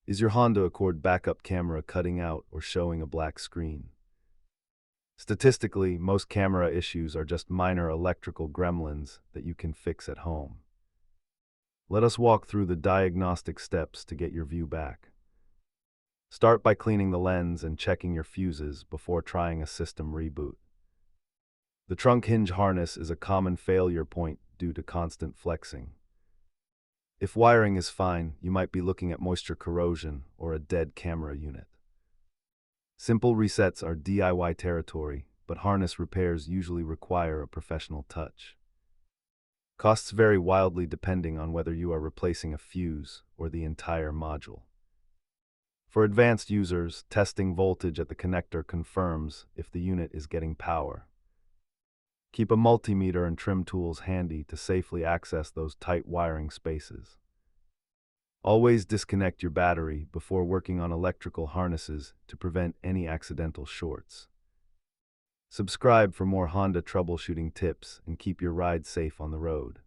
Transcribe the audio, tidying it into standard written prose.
Is your Honda Accord backup camera cutting out or showing a black screen? Statistically, most camera issues are just minor electrical gremlins that you can fix at home. Let us walk through the diagnostic steps to get your view back. Start by cleaning the lens and checking your fuses before trying a system reboot. The trunk hinge harness is a common failure point due to constant flexing. If wiring is fine, you might be looking at moisture corrosion or a dead camera unit. Simple resets are DIY territory, but harness repairs usually require a professional touch. Costs vary wildly depending on whether you are replacing a fuse or the entire module. For advanced users, testing voltage at the connector confirms if the unit is getting power. Keep a multimeter and trim tools handy to safely access those tight wiring spaces. Always disconnect your battery before working on electrical harnesses to prevent any accidental shorts. Subscribe for more Honda troubleshooting tips and keep your ride safe on the road.